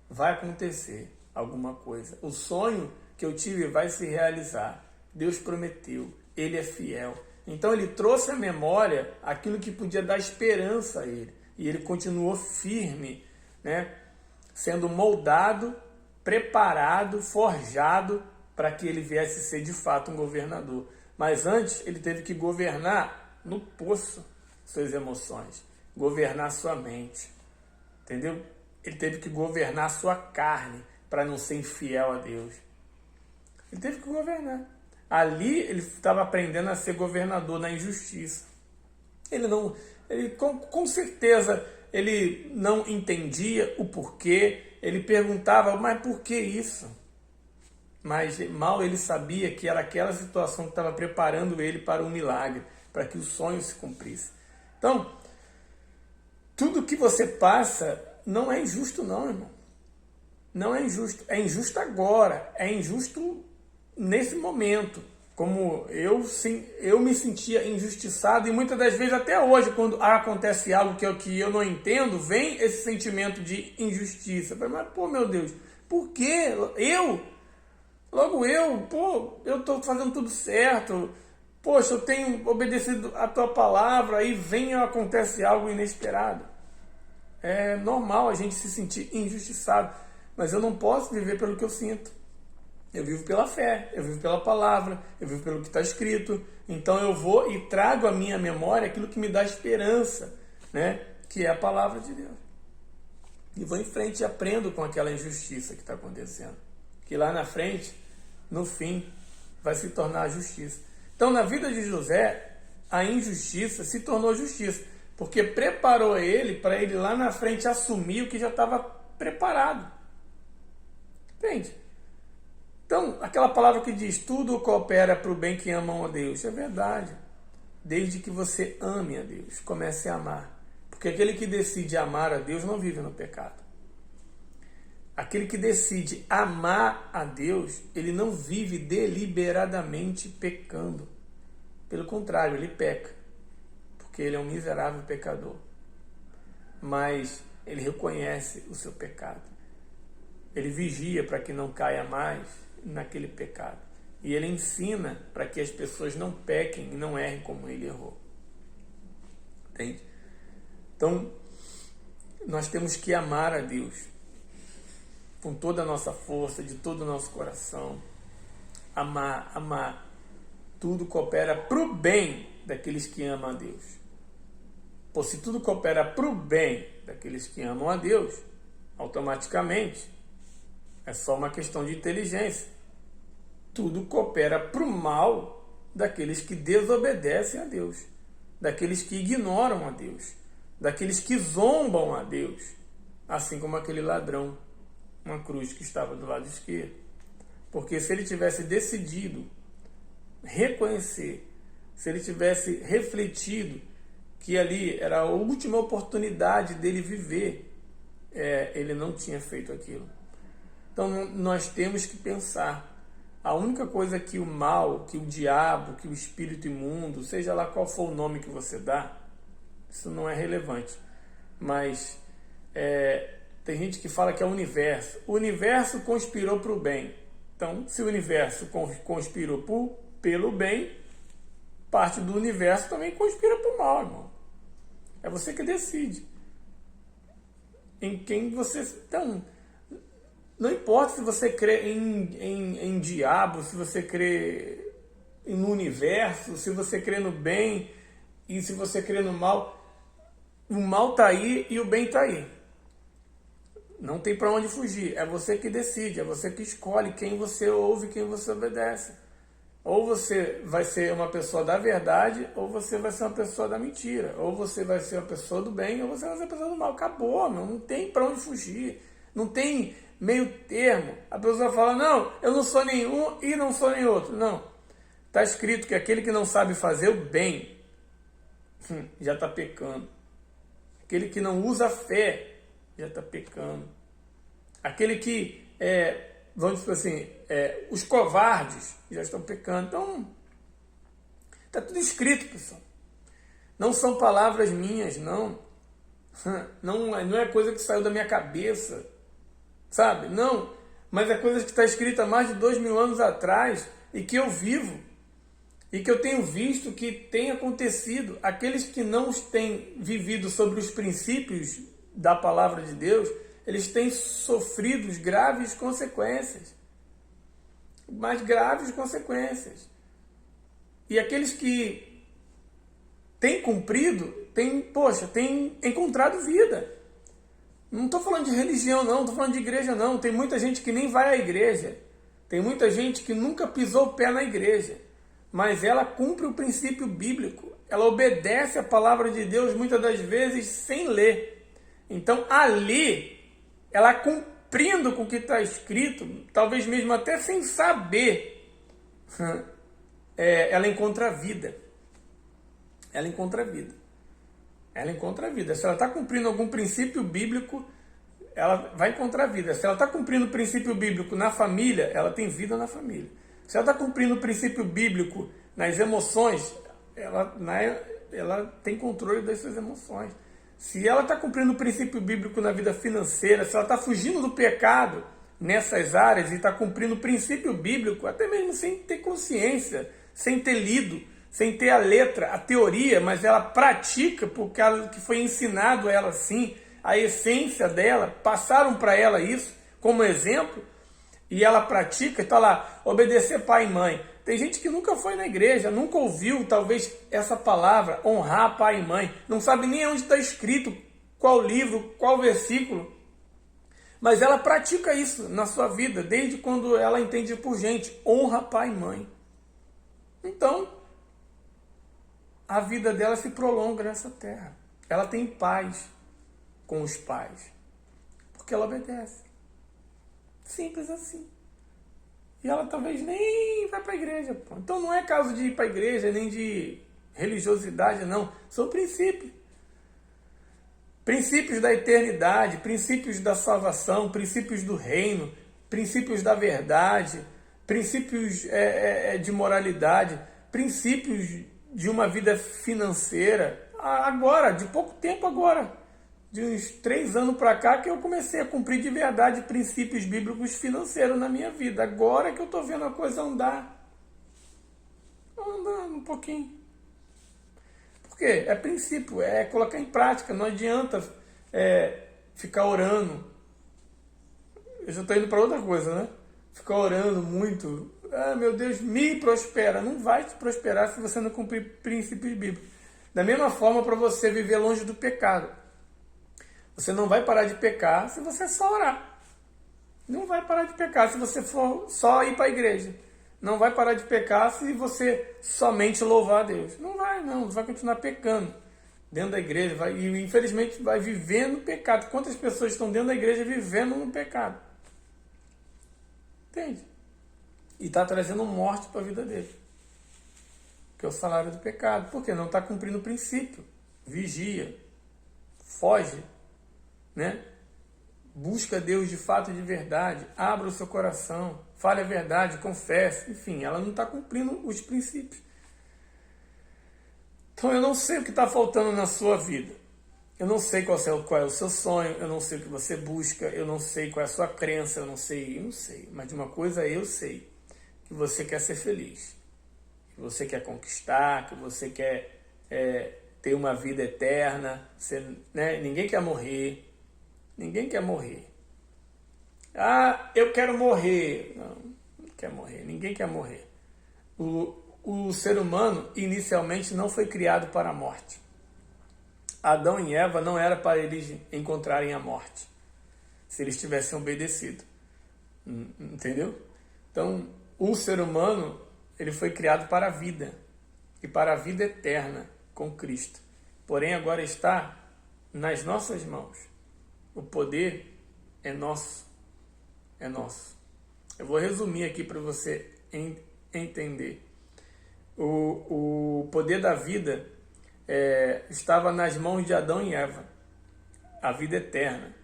Vai acontecer alguma coisa. O sonho que eu tive vai se realizar. Deus prometeu. Ele é fiel. Então ele trouxe à memória aquilo que podia dar esperança a ele. E ele continuou firme, né? Sendo moldado, preparado, forjado para que ele viesse ser de fato um governador. Mas antes ele teve que governar no poço suas emoções, governar sua mente, entendeu? Ele teve que governar sua carne para não ser infiel a Deus. Ele teve que governar. Ali ele estava aprendendo a ser governador na injustiça. Com certeza ele não entendia o porquê. Ele perguntava, mas por que isso? Mas mal ele sabia que era aquela situação que estava preparando ele para um milagre, para que o sonho se cumprisse. Então, tudo que você passa não é injusto não, irmão. Não é injusto. É injusto agora. É injusto nesse momento. Como eu me sentia injustiçado, e muitas das vezes até hoje, quando acontece algo que eu não entendo, vem esse sentimento de injustiça. Mas, meu Deus, por quê? Logo eu estou fazendo tudo certo, poxa, eu tenho obedecido a tua palavra, aí acontece algo inesperado. É normal a gente se sentir injustiçado, mas eu não posso viver pelo que eu sinto. Eu vivo pela fé, eu vivo pela palavra, eu vivo pelo que está escrito. Então eu vou e trago à minha memória aquilo que me dá esperança, né? Que é a palavra de Deus. E vou em frente e aprendo com aquela injustiça que está acontecendo. Que lá na frente, no fim, vai se tornar a justiça. Então na vida de José, a injustiça se tornou justiça. Porque preparou ele para ele lá na frente assumir o que já estava preparado. Entende? Então, aquela palavra que diz, tudo coopera para o bem que amam a Deus, é verdade. Desde que você ame a Deus, comece a amar. Porque aquele que decide amar a Deus não vive no pecado. Aquele que decide amar a Deus, ele não vive deliberadamente pecando. Pelo contrário, ele peca, porque ele é um miserável pecador. Mas ele reconhece o seu pecado. Ele vigia para que não caia mais naquele pecado. E ele ensina para que as pessoas não pequem e não errem como ele errou. Entende? Então, nós temos que amar a Deus com toda a nossa força, de todo o nosso coração. Amar. Tudo coopera para o bem daqueles que amam a Deus. Pois se tudo coopera para o bem daqueles que amam a Deus, automaticamente é só uma questão de inteligência. Tudo coopera para o mal daqueles que desobedecem a Deus, daqueles que ignoram a Deus, daqueles que zombam a Deus, assim como aquele ladrão, uma cruz que estava do lado esquerdo. Porque se ele tivesse decidido reconhecer, se ele tivesse refletido que ali era a última oportunidade dele viver, ele não tinha feito aquilo. Então nós temos que pensar. A única coisa que o mal, que o diabo, que o espírito imundo, seja lá qual for o nome que você dá, isso não é relevante. Mas tem gente que fala que é o universo. O universo conspirou para o bem. Então, se o universo conspirou pelo bem, parte do universo também conspira para o mal, irmão. É você que decide em quem você... Então, não importa se você crê em diabo, se você crê no universo, se você crê no bem e se você crê no mal. O mal está aí e o bem está aí. Não tem para onde fugir. É você que decide, é você que escolhe quem você ouve, quem você obedece. Ou você vai ser uma pessoa da verdade, ou você vai ser uma pessoa da mentira. Ou você vai ser uma pessoa do bem, ou você vai ser uma pessoa do mal. Acabou, meu. Não tem para onde fugir. Não tem meio termo. A pessoa fala, não, eu não sou nenhum e não sou nem outro. Não. Está escrito que aquele que não sabe fazer o bem já está pecando. Aquele que não usa a fé já está pecando. Aquele que, vamos dizer assim, os covardes já estão pecando. Então, está tudo escrito, pessoal. Não são palavras minhas, não. Não é coisa que saiu da minha cabeça, sabe? Não, mas é coisa que está escrita há mais de 2000 anos atrás e que eu vivo e que eu tenho visto que tem acontecido. Aqueles que não têm vivido sobre os princípios da palavra de Deus, eles têm sofrido graves consequências. Mais graves consequências. E aqueles que têm cumprido, têm encontrado vida. Não estou falando de religião, não. Estou falando de igreja, não. Tem muita gente que nem vai à igreja. Tem muita gente que nunca pisou o pé na igreja. Mas ela cumpre o princípio bíblico. Ela obedece a palavra de Deus muitas das vezes sem ler. Então ali, ela cumprindo com o que está escrito, talvez mesmo até sem saber, ela encontra vida. Ela encontra vida. Ela encontra vida. Se ela está cumprindo algum princípio bíblico, ela vai encontrar vida. Se ela está cumprindo o princípio bíblico na família, ela tem vida na família. Se ela está cumprindo o princípio bíblico nas emoções, ela tem controle das suas emoções. Se ela está cumprindo o princípio bíblico na vida financeira, se ela está fugindo do pecado nessas áreas e está cumprindo o princípio bíblico, até mesmo sem ter consciência, sem ter lido, sem ter a letra, a teoria, mas ela pratica porque que foi ensinado a ela assim, a essência dela, passaram para ela isso como exemplo, e ela pratica, está lá, obedecer pai e mãe. Tem gente que nunca foi na igreja, nunca ouviu talvez essa palavra, honrar pai e mãe, não sabe nem onde está escrito, qual livro, qual versículo, mas ela pratica isso na sua vida, desde quando ela entende por gente, honra pai e mãe. Então, a vida dela se prolonga nessa terra. Ela tem paz com os pais, porque ela obedece. Simples assim. E ela talvez nem vai para a igreja. Pô. Então não é caso de ir para a igreja, nem de religiosidade, não. São princípios. Princípios da eternidade, princípios da salvação, princípios do reino, princípios da verdade, princípios de moralidade, princípios de uma vida financeira. Agora, de pouco tempo agora, de uns 3 anos para cá, que eu comecei a cumprir de verdade princípios bíblicos financeiros na minha vida. Agora que eu estou vendo a coisa andar. Andando um pouquinho. Por quê? É princípio, é colocar em prática. Não adianta ficar orando. Eu já estou indo para outra coisa, né? Ficar orando muito. Ah, meu Deus, me prospera. Não vai te prosperar se você não cumprir princípios bíblicos. Da mesma forma, para você viver longe do pecado. Você não vai parar de pecar se você só orar. Não vai parar de pecar se você for só ir para a igreja. Não vai parar de pecar se você somente louvar a Deus. Não vai, não. Você vai continuar pecando dentro da igreja. E infelizmente vai vivendo pecado. Quantas pessoas estão dentro da igreja vivendo no pecado? Entende? E está trazendo morte para a vida dele. Que é o salário do pecado. Por quê? Não está cumprindo o princípio. Vigia. Foge. Né? Busca Deus de fato e de verdade. Abra o seu coração. Fale a verdade. Confesse. Enfim, ela não está cumprindo os princípios. Então eu não sei o que está faltando na sua vida. Eu não sei qual é o seu sonho. Eu não sei o que você busca. Eu não sei qual é a sua crença. Eu não sei. Mas de uma coisa eu sei. Que você quer ser feliz. Que você quer conquistar. Que você quer ter uma vida eterna. Né? Ninguém quer morrer. Ninguém quer morrer. Ah, eu quero morrer. Não quer morrer. Ninguém quer morrer. O ser humano inicialmente não foi criado para a morte. Adão e Eva não era para eles encontrarem a morte, se eles tivessem obedecido. Entendeu? Então, o ser humano, ele foi criado para a vida, e para a vida eterna com Cristo. Porém, agora está nas nossas mãos. O poder é nosso. É nosso. Eu vou resumir aqui para você entender. O poder da vida estava nas mãos de Adão e Eva. A vida eterna.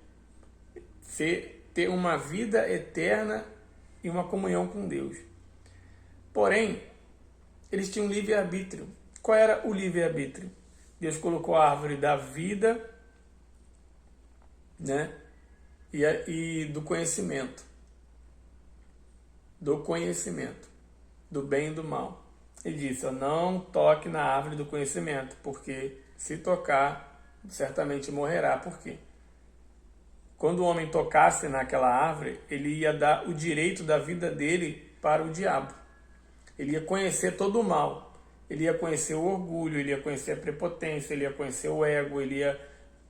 Ter uma vida eterna e uma comunhão com Deus. Porém, eles tinham livre-arbítrio. Qual era o livre-arbítrio? Deus colocou a árvore da vida, né? E do conhecimento. Do conhecimento. Do bem e do mal. Ele disse, não toque na árvore do conhecimento, porque se tocar, certamente morrerá. Por quê? Quando o homem tocasse naquela árvore, ele ia dar o direito da vida dele para o diabo. Ele ia conhecer todo o mal. Ele ia conhecer o orgulho, ele ia conhecer a prepotência, ele ia conhecer o ego, ele ia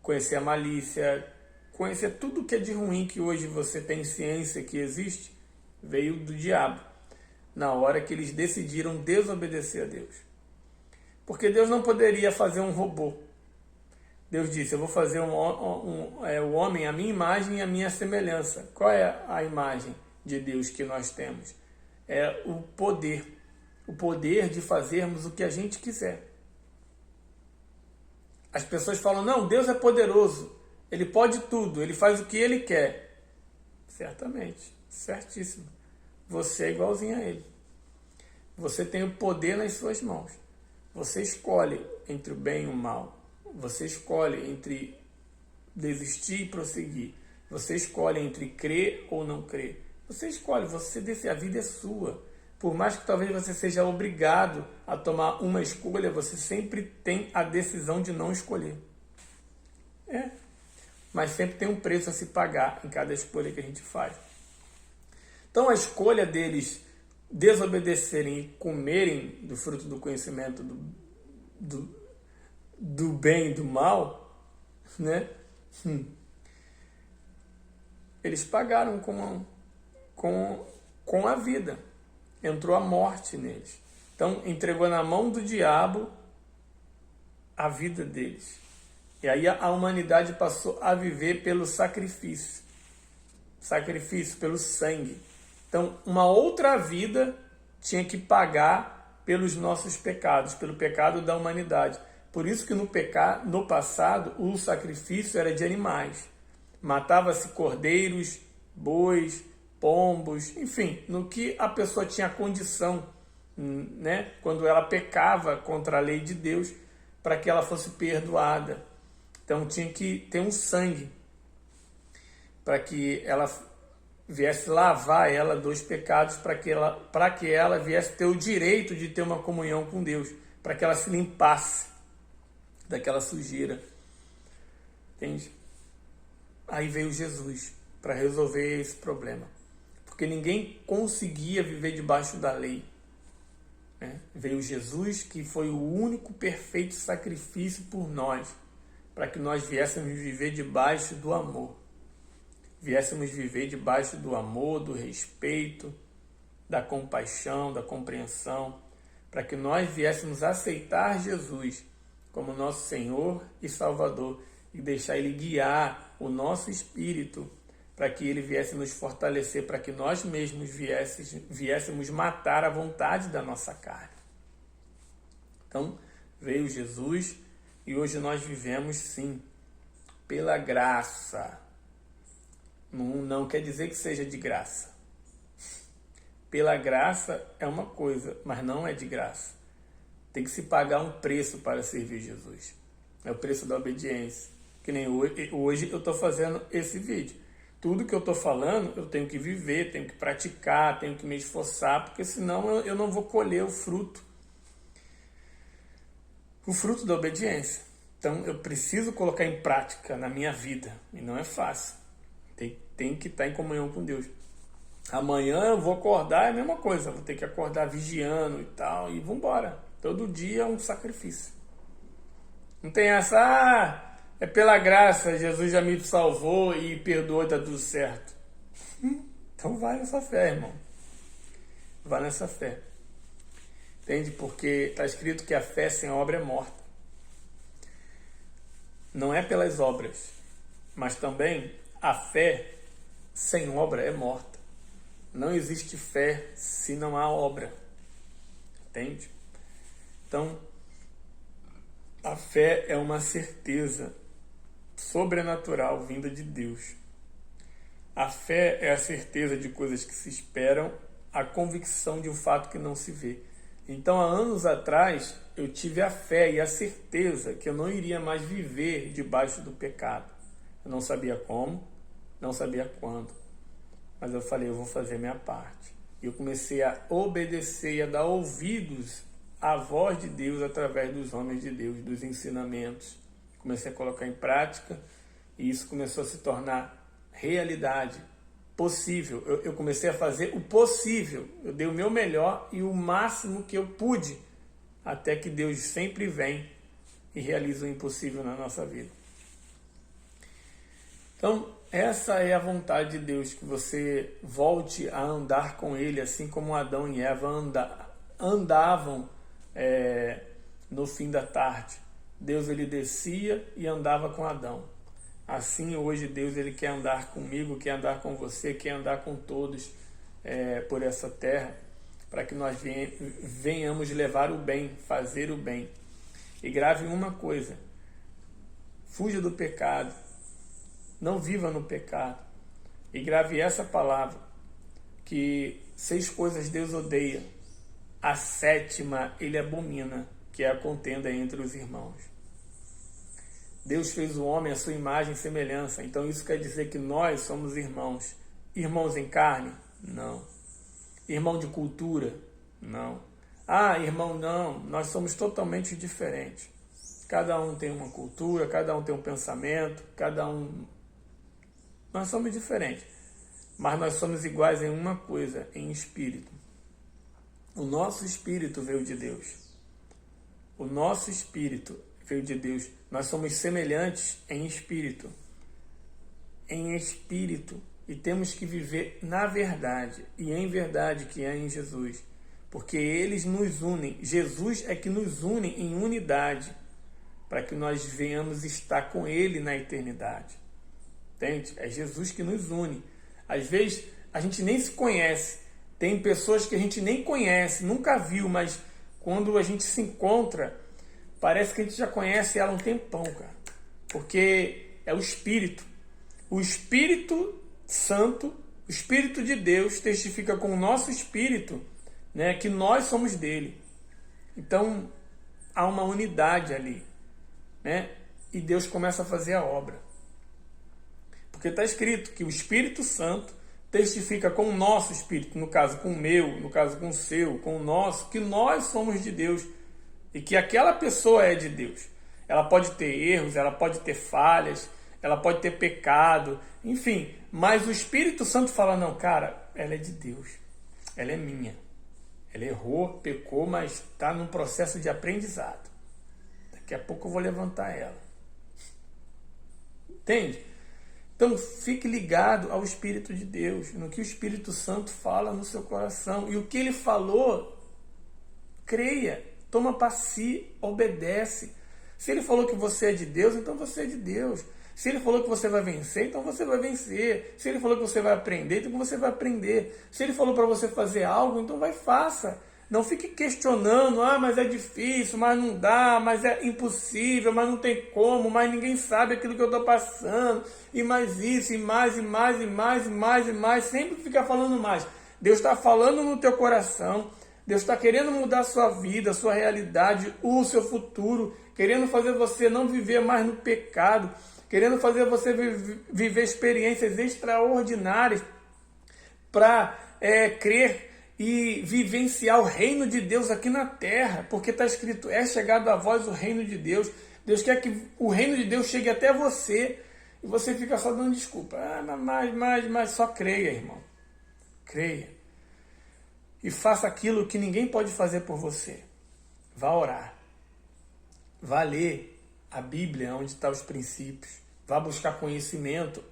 conhecer a malícia, conhecer tudo que é de ruim que hoje você tem ciência que existe, veio do diabo. Na hora que eles decidiram desobedecer a Deus. Porque Deus não poderia fazer um robô. Deus disse, eu vou fazer o homem a minha imagem e a minha semelhança. Qual é a imagem de Deus que nós temos? É o poder. O poder de fazermos o que a gente quiser. As pessoas falam, não, Deus é poderoso. Ele pode tudo, ele faz o que ele quer. Certamente, certíssimo. Você é igualzinho a ele. Você tem o poder nas suas mãos. Você escolhe entre o bem e o mal. Você escolhe entre desistir e prosseguir. Você escolhe entre crer ou não crer. Você escolhe, você decide, a vida é sua. Por mais que talvez você seja obrigado a tomar uma escolha, você sempre tem a decisão de não escolher. Mas sempre tem um preço a se pagar em cada escolha que a gente faz. Então a escolha deles desobedecerem e comerem do fruto do conhecimento do bem e do mal, né? Eles pagaram com a vida. Entrou a morte neles. Então entregou na mão do diabo a vida deles. E aí a humanidade passou a viver pelo sacrifício. Sacrifício pelo sangue. Então, uma outra vida tinha que pagar pelos nossos pecados, pelo pecado da humanidade. Por isso que no passado o sacrifício era de animais. Matava-se cordeiros, bois, pombos, enfim, no que a pessoa tinha condição, né? Quando ela pecava contra a lei de Deus, para que ela fosse perdoada. Então tinha que ter um sangue para que ela viesse lavar ela dos pecados, para que ela viesse ter o direito de ter uma comunhão com Deus, para que ela se limpasse daquela sujeira. Entende? Aí veio Jesus para resolver esse problema, porque ninguém conseguia viver debaixo da lei, né? Veio Jesus, que foi o único perfeito sacrifício por nós, para que nós viéssemos viver debaixo do amor. Viéssemos viver debaixo do amor, do respeito, da compaixão, da compreensão, para que nós viéssemos aceitar Jesus como nosso Senhor e Salvador e deixar Ele guiar o nosso espírito, para que Ele viesse nos fortalecer, para que nós mesmos viéssemos matar a vontade da nossa carne. Então, veio Jesus e hoje nós vivemos, sim, pela graça. Não quer dizer que seja de graça. Pela graça é uma coisa, mas não é de graça. Tem que se pagar um preço para servir Jesus. É o preço da obediência. Que nem hoje eu estou fazendo esse vídeo. Tudo que eu estou falando, eu tenho que viver, tenho que praticar, tenho que me esforçar, porque senão eu não vou colher o fruto da obediência. Então eu preciso colocar em prática na minha vida, e não é fácil. Tem que estar em comunhão com Deus. Amanhã eu vou acordar, é a mesma coisa, vou ter que acordar vigiando e tal, e vamos embora. Todo dia é um sacrifício. Não tem essa, é pela graça, Jesus já me salvou e perdoou, está tudo certo. Então vai nessa fé, irmão. Vai nessa fé. Entende? Porque está escrito que a fé sem obra é morta. Não é pelas obras, mas também a fé sem obra é morta. Não existe fé se não há obra. Entende? Então, a fé é uma certeza sobrenatural vinda de Deus. A fé é a certeza de coisas que se esperam, a convicção de um fato que não se vê. Então, há anos atrás, eu tive a fé e a certeza que eu não iria mais viver debaixo do pecado. Eu não sabia como, não sabia quando, mas eu falei, eu vou fazer minha parte. E eu comecei a obedecer e a dar ouvidos à voz de Deus através dos homens de Deus, dos ensinamentos. Comecei a colocar em prática e isso começou a se tornar realidade, possível. Eu comecei a fazer o possível. Eu dei o meu melhor e o máximo que eu pude, até que Deus sempre vem e realiza o impossível na nossa vida. Então, essa é a vontade de Deus, que você volte a andar com Ele, assim como Adão e Eva andavam no fim da tarde. Deus, ele descia e andava com Adão. Assim, hoje, Deus, ele quer andar comigo, quer andar com você, quer andar com todos por essa terra, para que nós venhamos levar o bem, fazer o bem. E grave uma coisa: fuja do pecado, não viva no pecado. E grave essa palavra, que 6 coisas Deus odeia, a 7ª ele abomina, que é a contenda entre os irmãos. Deus fez o homem à sua imagem e semelhança, então isso quer dizer que nós somos irmãos. Irmãos em carne? Não. Irmão de cultura? Não. Ah, irmão, não, nós somos totalmente diferentes. Cada um tem uma cultura, cada um tem um pensamento, nós somos diferentes, mas nós somos iguais em uma coisa, em espírito. O nosso espírito veio de Deus. O nosso espírito veio de Deus. Nós somos semelhantes em espírito. Em espírito. E temos que viver na verdade. E em verdade que é em Jesus. Porque eles nos unem. Jesus é que nos une em unidade, para que nós venhamos estar com Ele na eternidade. Entende? É Jesus que nos une. Às vezes a gente nem se conhece. Tem pessoas que a gente nem conhece, nunca viu, mas quando a gente se encontra, parece que a gente já conhece ela há um tempão, cara. Porque é o Espírito. O Espírito Santo, o Espírito de Deus, testifica com o nosso espírito, né, que nós somos dele. Então, há uma unidade ali, né? E Deus começa a fazer a obra. Porque está escrito que o Espírito Santo testifica com o nosso espírito, no caso com o meu, no caso com o seu, com o nosso, que nós somos de Deus e que aquela pessoa é de Deus. Ela pode ter erros, ela pode ter falhas, ela pode ter pecado, enfim, mas o Espírito Santo fala, não, cara, ela é de Deus, ela é minha. Ela errou, pecou, mas está num processo de aprendizado. Daqui a pouco eu vou levantar ela. Entende? Então fique ligado ao Espírito de Deus, no que o Espírito Santo fala no seu coração. E o que ele falou, creia, toma para si, obedece. Se ele falou que você é de Deus, então você é de Deus. Se ele falou que você vai vencer, então você vai vencer. Se ele falou que você vai aprender, então você vai aprender. Se ele falou para você fazer algo, então vai, faça. Não fique questionando, mas é difícil, mas não dá, mas é impossível, mas não tem como, mas ninguém sabe aquilo que eu estou passando, e mais isso, e mais, e mais, e mais, e mais, e mais, sempre fica falando mais. Deus está falando no teu coração, Deus está querendo mudar a sua vida, a sua realidade, o seu futuro, querendo fazer você não viver mais no pecado, querendo fazer você viver experiências extraordinárias para crer e vivenciar o reino de Deus aqui na terra, porque está escrito, é chegado a vós o reino de Deus. Deus quer que o reino de Deus chegue até você e você fica só dando desculpa. Mas só creia, irmão. Creia. E faça aquilo que ninguém pode fazer por você. Vá orar. Vá ler a Bíblia, onde estão os princípios. Vá buscar conhecimento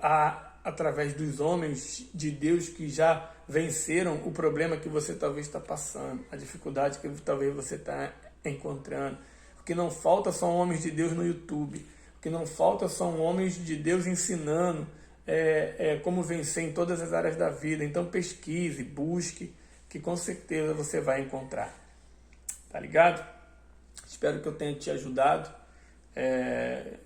através dos homens de Deus que já venceram o problema que você talvez está passando, a dificuldade que talvez você está encontrando. O que não falta são homens de Deus no YouTube. O que não falta são homens de Deus ensinando como vencer em todas as áreas da vida. Então pesquise, busque, que com certeza você vai encontrar. Tá ligado? Espero que eu tenha te ajudado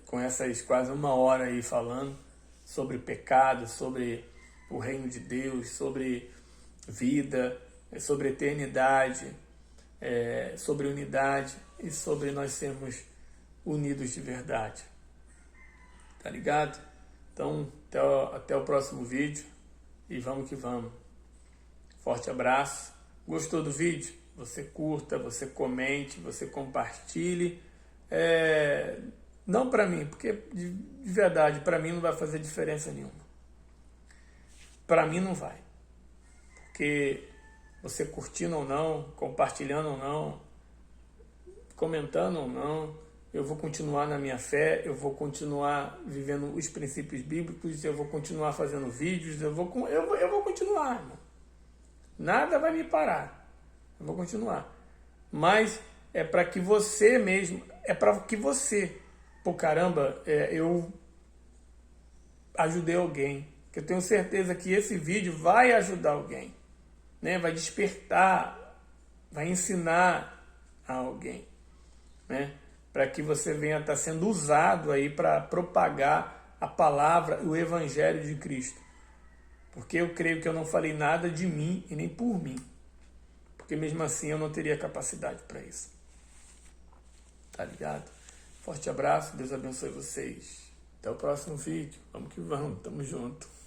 com essas quase uma hora aí falando sobre pecado, sobre o reino de Deus, sobre vida, sobre eternidade, sobre unidade e sobre nós sermos unidos de verdade. Tá ligado? Então, até o próximo vídeo e vamos que vamos. Forte abraço. Gostou do vídeo? Você curta, você comente, você compartilhe. Não para mim, porque de verdade, para mim não vai fazer diferença nenhuma. Para mim não vai. Porque você curtindo ou não, compartilhando ou não, comentando ou não, eu vou continuar na minha fé, eu vou continuar vivendo os princípios bíblicos, eu vou continuar fazendo vídeos, eu vou continuar, irmão. Nada vai me parar. Eu vou continuar. Mas é para que você mesmo, pô, caramba, eu ajudei alguém. Que eu tenho certeza que esse vídeo vai ajudar alguém, né? Vai despertar, vai ensinar a alguém, né? Para que você venha estar sendo usado aí para propagar a palavra e o evangelho de Cristo. Porque eu creio que eu não falei nada de mim e nem por mim. Porque mesmo assim eu não teria capacidade para isso. Tá ligado? Forte abraço, Deus abençoe vocês. Até o próximo vídeo. Vamos que vamos, tamo junto.